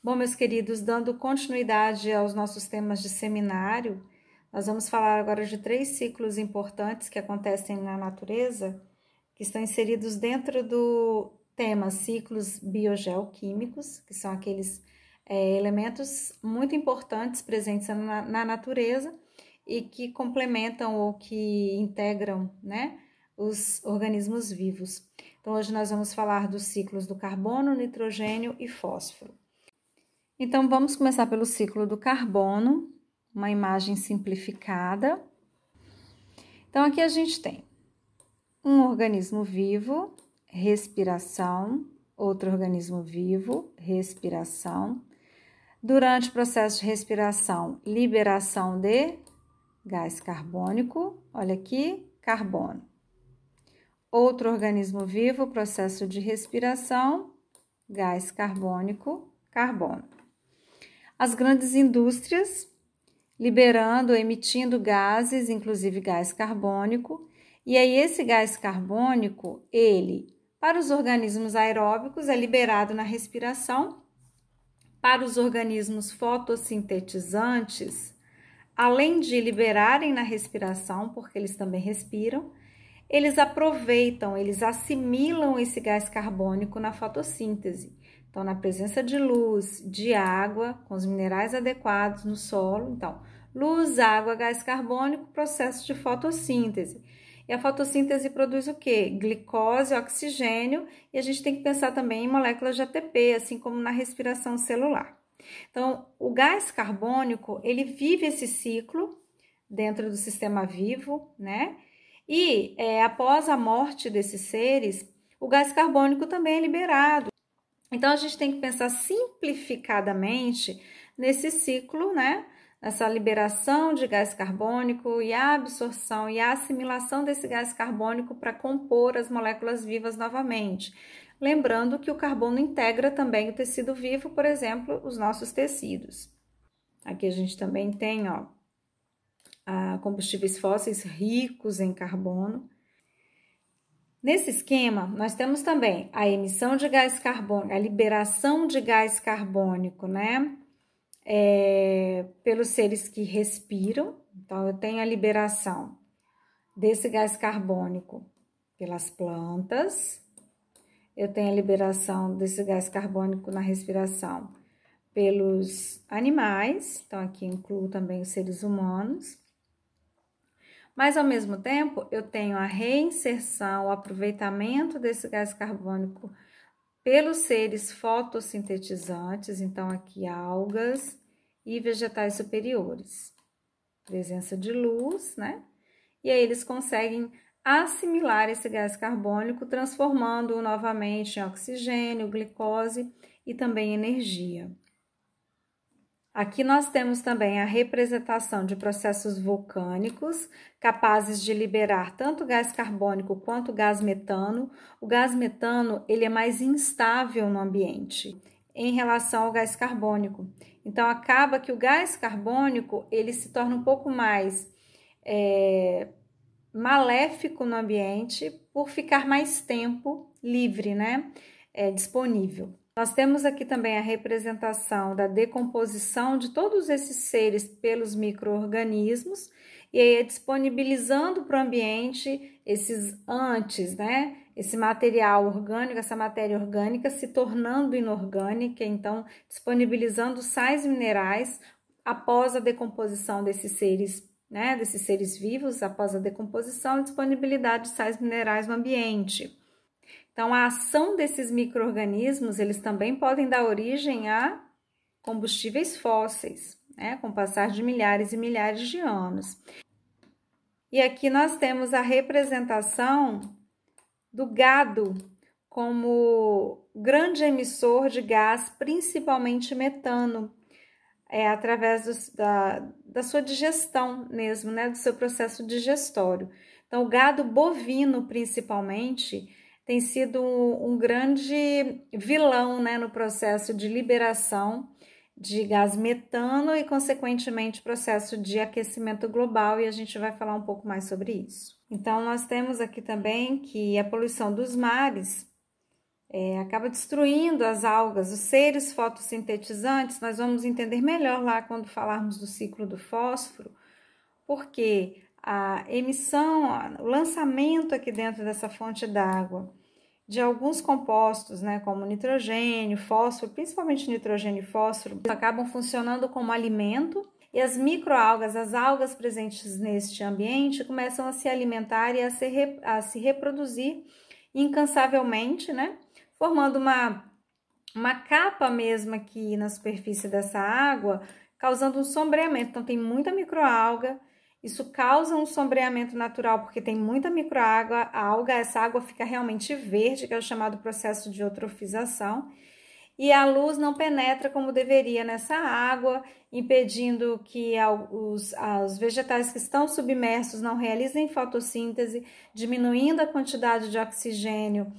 Bom, meus queridos, dando continuidade aos nossos temas de seminário, nós vamos falar agora de 3 ciclos importantes que acontecem na natureza, que estão inseridos dentro do tema ciclos biogeoquímicos, que são aqueles elementos muito importantes presentes na natureza e que complementam ou que integram, né, os organismos vivos. Então, hoje nós vamos falar dos ciclos do carbono, nitrogênio e fósforo. Então, vamos começar pelo ciclo do carbono, uma imagem simplificada. Então, aqui a gente tem um organismo vivo, respiração, outro organismo vivo, respiração. Durante o processo de respiração, liberação de gás carbônico, olha aqui, carbono. Outro organismo vivo, processo de respiração, gás carbônico, carbono. As grandes indústrias liberando, emitindo gases, inclusive gás carbônico, e aí esse gás carbônico, ele, para os organismos aeróbicos, é liberado na respiração, para os organismos fotossintetizantes, além de liberarem na respiração, porque eles também respiram, eles aproveitam, eles assimilam esse gás carbônico na fotossíntese. Então, na presença de luz, de água, com os minerais adequados no solo. Então, luz, água, gás carbônico, processo de fotossíntese. E a fotossíntese produz o quê? Glicose, oxigênio, e a gente tem que pensar também em moléculas de ATP, assim como na respiração celular. Então, o gás carbônico, ele vive esse ciclo dentro do sistema vivo, né? E após a morte desses seres, o gás carbônico também é liberado. Então, a gente tem que pensar simplificadamente nesse ciclo, né? Essa liberação de gás carbônico e a absorção e a assimilação desse gás carbônico para compor as moléculas vivas novamente. Lembrando que o carbono integra também o tecido vivo, por exemplo, os nossos tecidos. Aqui a gente também tem, combustíveis fósseis ricos em carbono. Nesse esquema, nós temos também a emissão de gás carbônico, a liberação de gás carbônico, né? Pelos seres que respiram. Então, eu tenho a liberação desse gás carbônico pelas plantas. Eu tenho a liberação desse gás carbônico na respiração pelos animais. Então, aqui incluo também os seres humanos. Mas, ao mesmo tempo, eu tenho a reinserção, o aproveitamento desse gás carbônico pelos seres fotossintetizantes, então aqui algas e vegetais superiores. Presença de luz, né? E aí eles conseguem assimilar esse gás carbônico, transformando-o novamente em oxigênio, glicose e também energia. Aqui nós temos também a representação de processos vulcânicos, capazes de liberar tanto gás carbônico quanto gás metano. O gás metano, ele é mais instável no ambiente em relação ao gás carbônico. Então, acaba que o gás carbônico, ele se torna um pouco mais maléfico no ambiente por ficar mais tempo livre, né? Disponível. Nós temos aqui também a representação da decomposição de todos esses seres pelos micro-organismos e aí disponibilizando para o ambiente esses antes, né? Esse material orgânico, essa matéria orgânica se tornando inorgânica, então disponibilizando sais minerais após a decomposição desses seres, né? Desses seres vivos, após a decomposição e disponibilidade de sais minerais no ambiente. Então, a ação desses micro-organismos, eles também podem dar origem a combustíveis fósseis, né, com o passar de milhares e milhares de anos. E aqui nós temos a representação do gado como grande emissor de gás, principalmente metano, através da sua digestão mesmo, né, do seu processo digestório. Então, o gado bovino, principalmente, tem sido um grande vilão, né, no processo de liberação de gás metano e, consequentemente, processo de aquecimento global, e a gente vai falar um pouco mais sobre isso. Então, nós temos aqui também que a poluição dos mares acaba destruindo as algas, os seres fotossintetizantes. Nós vamos entender melhor lá quando falarmos do ciclo do fósforo, porque a emissão, o lançamento aqui dentro dessa fonte d'água de alguns compostos, né, como nitrogênio, fósforo, principalmente nitrogênio e fósforo, acabam funcionando como alimento, e as microalgas, as algas presentes neste ambiente, começam a se alimentar e a se reproduzir incansavelmente, né, formando uma capa mesmo aqui na superfície dessa água, causando um sombreamento. Então, tem muita microalga. Isso causa um sombreamento natural, porque tem muita microalga, essa água fica realmente verde, que é o chamado processo de eutrofização, e a luz não penetra como deveria nessa água, impedindo que os vegetais que estão submersos não realizem fotossíntese, diminuindo a quantidade de oxigênio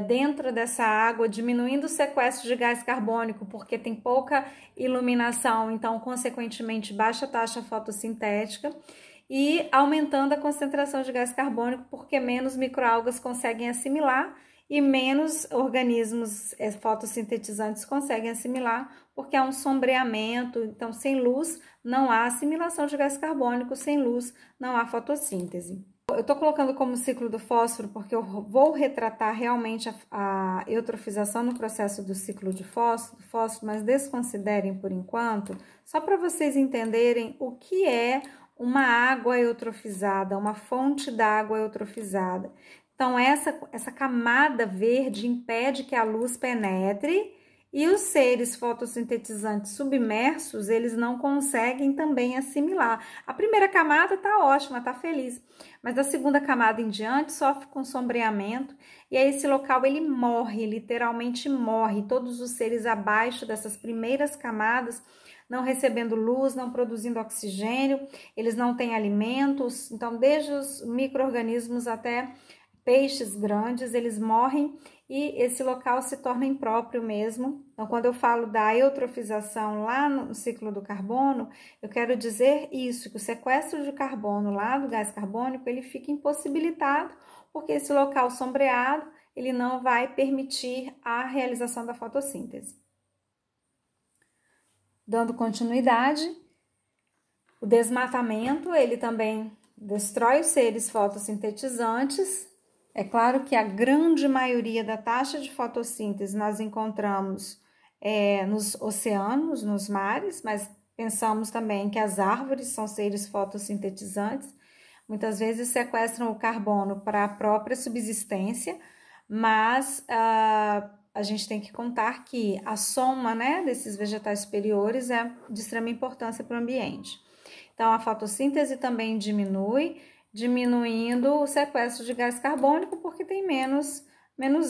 dentro dessa água, diminuindo o sequestro de gás carbônico, porque tem pouca iluminação, então, consequentemente, baixa taxa fotossintética, e aumentando a concentração de gás carbônico, porque menos microalgas conseguem assimilar e menos organismos fotossintetizantes conseguem assimilar, porque há um sombreamento. Então, sem luz não há assimilação de gás carbônico, sem luz não há fotossíntese. Eu estou colocando como ciclo do fósforo porque eu vou retratar realmente a eutrofização no processo do ciclo de fósforo, mas desconsiderem por enquanto, só para vocês entenderem o que é uma água eutrofizada, uma fonte d'água eutrofizada. Então, essa camada verde impede que a luz penetre, e os seres fotossintetizantes submersos, eles não conseguem também assimilar. A primeira camada tá ótima, tá feliz, mas da segunda camada em diante sofre com sombreamento, e aí esse local ele morre, literalmente morre. Todos os seres abaixo dessas primeiras camadas, não recebendo luz, não produzindo oxigênio, eles não têm alimentos. Então, desde os micro-organismos até peixes grandes, eles morrem, e esse local se torna impróprio mesmo. Então, quando eu falo da eutrofização lá no ciclo do carbono, eu quero dizer isso, que o sequestro de carbono lá do gás carbônico, ele fica impossibilitado, porque esse local sombreado, ele não vai permitir a realização da fotossíntese. Dando continuidade, o desmatamento, ele também destrói os seres fotossintetizantes. É claro que a grande maioria da taxa de fotossíntese nós encontramos nos oceanos, nos mares, mas pensamos também que as árvores são seres fotossintetizantes. Muitas vezes sequestram o carbono para a própria subsistência, mas a gente tem que contar que a soma, né, desses vegetais superiores é de extrema importância para o ambiente. Então, a fotossíntese também diminuindo o sequestro de gás carbônico, porque tem menos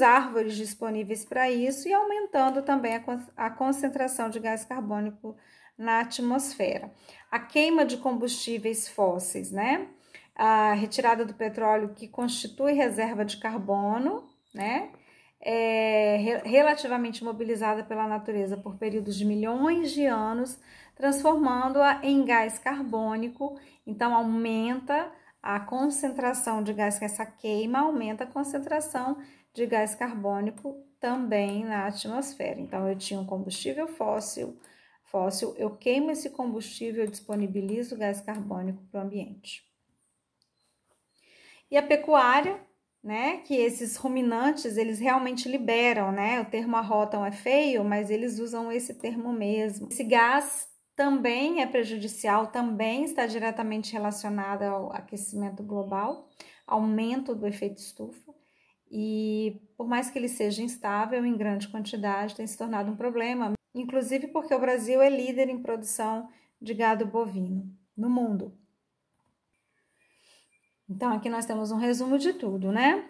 árvores disponíveis para isso, e aumentando também a concentração de gás carbônico na atmosfera. A queima de combustíveis fósseis, né? A retirada do petróleo, que constitui reserva de carbono, né? É relativamente mobilizada pela natureza por períodos de milhões de anos, transformando-a em gás carbônico. Então, aumenta a concentração de gás, que essa queima aumenta a concentração de gás carbônico também na atmosfera. Então, eu tinha um combustível fóssil, eu queimo esse combustível, eu disponibilizo gás carbônico para o ambiente. E a pecuária, né, que esses ruminantes, eles realmente liberam, né, o termo arrotam é feio, mas eles usam esse termo mesmo. Esse gás também é prejudicial, também está diretamente relacionado ao aquecimento global, aumento do efeito estufa, e por mais que ele seja instável em grande quantidade, tem se tornado um problema, inclusive porque o Brasil é líder em produção de gado bovino no mundo. Então, aqui nós temos um resumo de tudo, né?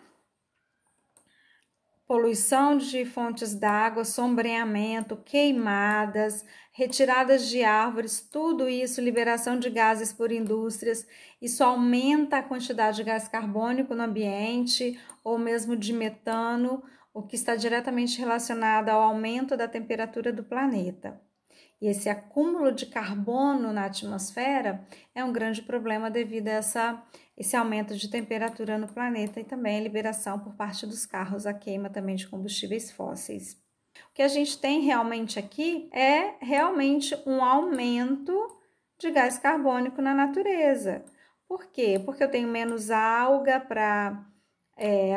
Poluição de fontes d'água, sombreamento, queimadas, retiradas de árvores, tudo isso, liberação de gases por indústrias, isso aumenta a quantidade de gás carbônico no ambiente, ou mesmo de metano, o que está diretamente relacionado ao aumento da temperatura do planeta. E esse acúmulo de carbono na atmosfera é um grande problema devido a esse aumento de temperatura no planeta e também a liberação por parte dos carros, a queima também de combustíveis fósseis. O que a gente tem realmente aqui é realmente um aumento de gás carbônico na natureza. Por quê? Porque eu tenho menos alga para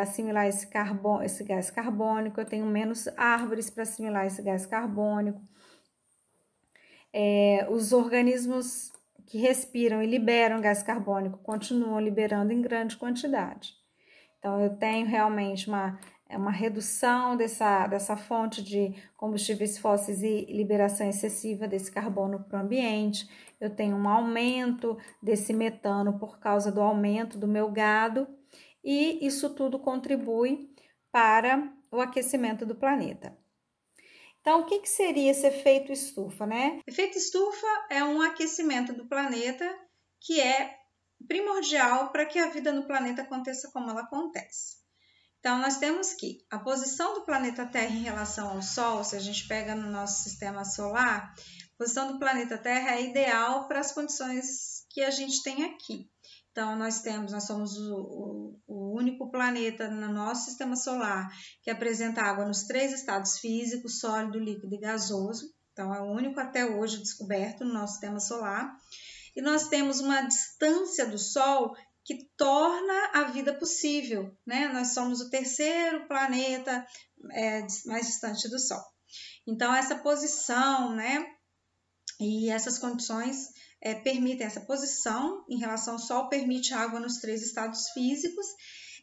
assimilar esse gás carbônico, eu tenho menos árvores para assimilar esse gás carbônico. Os organismos que respiram e liberam gás carbônico continuam liberando em grande quantidade. Então, eu tenho realmente uma redução dessa fonte de combustíveis fósseis e liberação excessiva desse carbono para o ambiente. Eu tenho um aumento desse metano por causa do aumento do meu gado. E isso tudo contribui para o aquecimento do planeta. Então, o que seria esse efeito estufa, né? Efeito estufa é um aquecimento do planeta que é primordial para que a vida no planeta aconteça como ela acontece. Então, nós temos que a posição do planeta Terra em relação ao Sol, se a gente pega no nosso sistema solar, a posição do planeta Terra é ideal para as condições que a gente tem aqui. Então, nós somos o único planeta no nosso sistema solar que apresenta água nos 3 estados físicos, sólido, líquido e gasoso. Então, é o único até hoje descoberto no nosso sistema solar. E nós temos uma distância do Sol que torna a vida possível, né? Nós somos o 3º planeta mais distante do Sol. Então, essa posição, né? E essas condições permitem, essa posição em relação ao Sol permite água nos 3 estados físicos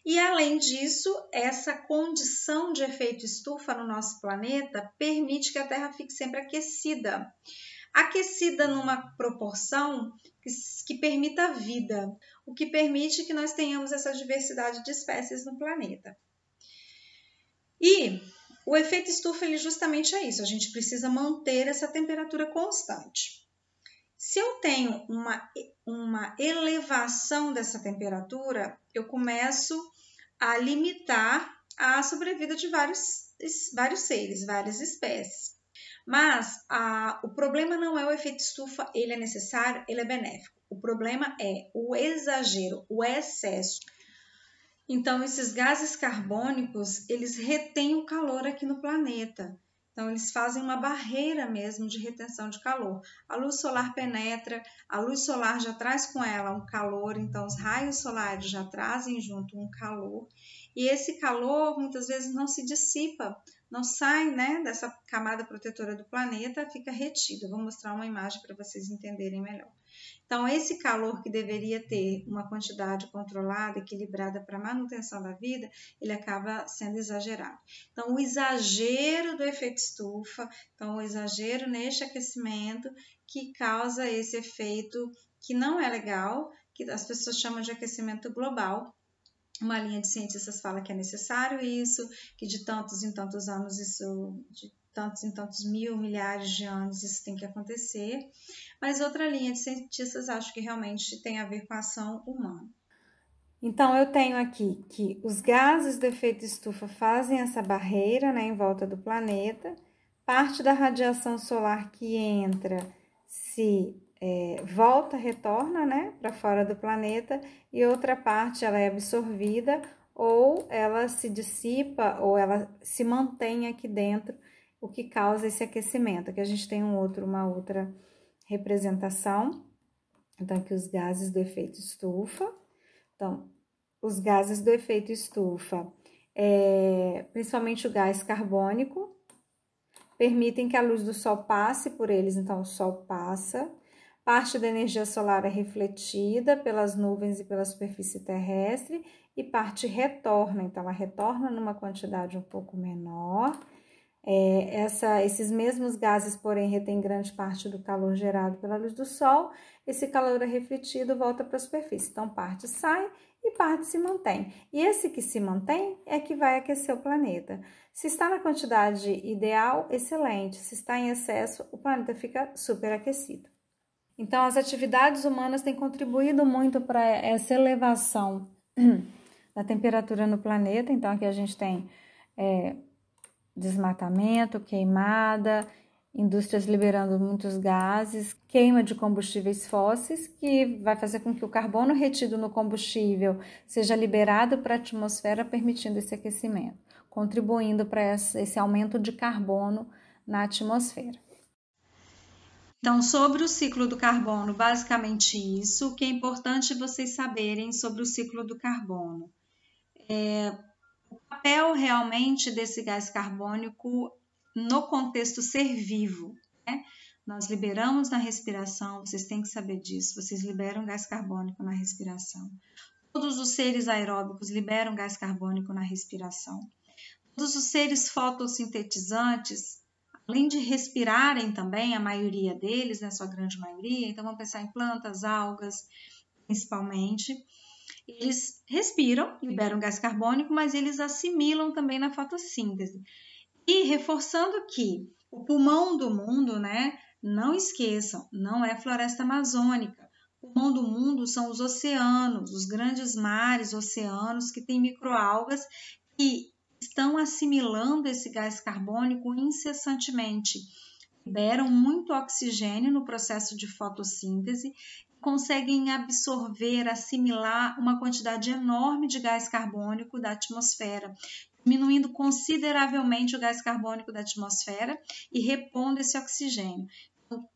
e, além disso, essa condição de efeito estufa no nosso planeta permite que a Terra fique sempre aquecida. Aquecida numa proporção que permita a vida, o que permite que nós tenhamos essa diversidade de espécies no planeta. E o efeito estufa ele justamente é isso, a gente precisa manter essa temperatura constante. Se eu tenho uma elevação dessa temperatura, eu começo a limitar a sobrevida de vários seres, várias espécies. Mas o problema não é o efeito estufa, ele é necessário, ele é benéfico. O problema é o exagero, o excesso. Então, esses gases carbônicos, eles retêm o calor aqui no planeta. Então, eles fazem uma barreira mesmo de retenção de calor. A luz solar penetra, a luz solar já traz com ela um calor, então os raios solares já trazem junto um calor. E esse calor, muitas vezes, não se dissipa, não sai, né, dessa camada protetora do planeta, fica retido. Eu vou mostrar uma imagem para vocês entenderem melhor. Então, esse calor que deveria ter uma quantidade controlada, equilibrada para a manutenção da vida, ele acaba sendo exagerado. Então, o exagero do efeito estufa, então o exagero neste aquecimento que causa esse efeito que não é legal, que as pessoas chamam de aquecimento global. Uma linha de cientistas fala que é necessário isso, que de tantos em tantos anos de tantos em tantos milhares de anos isso tem que acontecer, mas outra linha de cientistas acha que realmente tem a ver com a ação humana. Então, eu tenho aqui que os gases do efeito estufa fazem essa barreira, né, em volta do planeta, parte da radiação solar que entra volta, retorna, né, para fora do planeta, e outra parte ela é absorvida ou ela se dissipa ou ela se mantém aqui dentro, o que causa esse aquecimento. Aqui a gente tem uma outra representação. Então, aqui os gases do efeito estufa. Então, os gases do efeito estufa, principalmente o gás carbônico, permitem que a luz do Sol passe por eles, então o Sol passa. Parte da energia solar é refletida pelas nuvens e pela superfície terrestre e parte retorna, então ela retorna numa quantidade um pouco menor. Esses mesmos gases, porém, retêm grande parte do calor gerado pela luz do Sol. Esse calor é refletido, volta para a superfície. Então, parte sai e parte se mantém. E esse que se mantém é que vai aquecer o planeta. Se está na quantidade ideal, excelente. Se está em excesso, o planeta fica superaquecido. Então, as atividades humanas têm contribuído muito para essa elevação da temperatura no planeta. Então, aqui a gente tem desmatamento, queimada indústrias liberando muitos gases, queima de combustíveis fósseis, que vai fazer com que o carbono retido no combustível seja liberado para a atmosfera, permitindo esse aquecimento, contribuindo para esse aumento de carbono na atmosfera. Então, sobre o ciclo do carbono, basicamente isso. O que é importante vocês saberem sobre o ciclo do carbono. O papel realmente desse gás carbônico no contexto ser vivo, né? Nós liberamos na respiração, vocês têm que saber disso, vocês liberam gás carbônico na respiração. Todos os seres aeróbicos liberam gás carbônico na respiração. Todos os seres fotossintetizantes, além de respirarem também, a maioria deles, né, sua grande maioria, então vamos pensar em plantas, algas, principalmente, eles respiram, liberam gás carbônico, mas eles assimilam também na fotossíntese. E reforçando que o pulmão do mundo, né, não esqueçam, não é floresta amazônica. O pulmão do mundo são os oceanos, os grandes mares, oceanos que têm microalgas que estão assimilando esse gás carbônico incessantemente. Liberam muito oxigênio no processo de fotossíntese, conseguem absorver, assimilar uma quantidade enorme de gás carbônico da atmosfera, diminuindo consideravelmente o gás carbônico da atmosfera e repondo esse oxigênio. Então,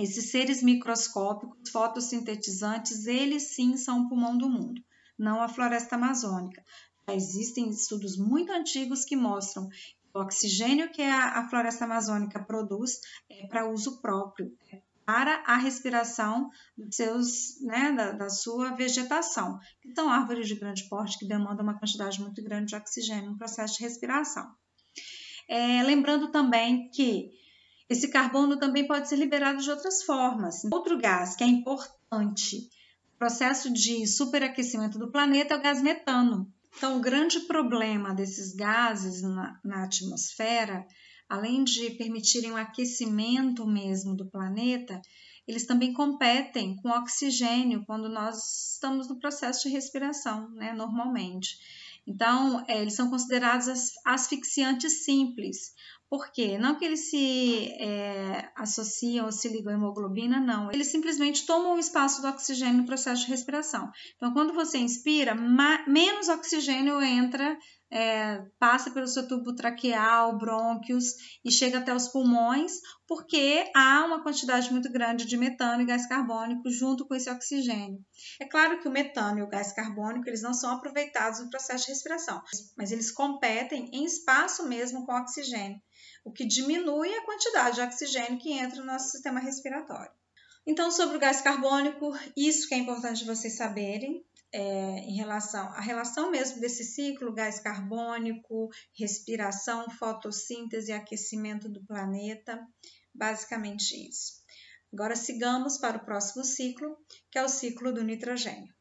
esses seres microscópicos, fotossintetizantes, eles sim são o pulmão do mundo, não a floresta amazônica. Já existem estudos muito antigos que mostram que o oxigênio que a floresta amazônica produz é para uso próprio, para a respiração dos seus, né, da sua vegetação, que são árvores de grande porte que demandam uma quantidade muito grande de oxigênio no processo de respiração. Lembrando também que esse carbono também pode ser liberado de outras formas. Outro gás que é importante no processo de superaquecimento do planeta é o gás metano. Então, o grande problema desses gases na atmosfera, além de permitirem o aquecimento mesmo do planeta, eles também competem com o oxigênio quando nós estamos no processo de respiração, né, normalmente. Então, eles são considerados asfixiantes simples. Por quê? Não que eles se associam ou se ligam à hemoglobina, não. Eles simplesmente tomam o espaço do oxigênio no processo de respiração. Então, quando você inspira, menos oxigênio entra, passa pelo seu tubo traqueal, brônquios e chega até os pulmões, porque há uma quantidade muito grande de metano e gás carbônico junto com esse oxigênio. É claro que o metano e o gás carbônico eles não são aproveitados no processo de respiração, mas eles competem em espaço mesmo com o oxigênio, o que diminui a quantidade de oxigênio que entra no nosso sistema respiratório. Então, sobre o gás carbônico, isso que é importante vocês saberem, em relação à relação mesmo desse ciclo, gás carbônico, respiração, fotossíntese e aquecimento do planeta, basicamente isso. Agora sigamos para o próximo ciclo, que é o ciclo do nitrogênio.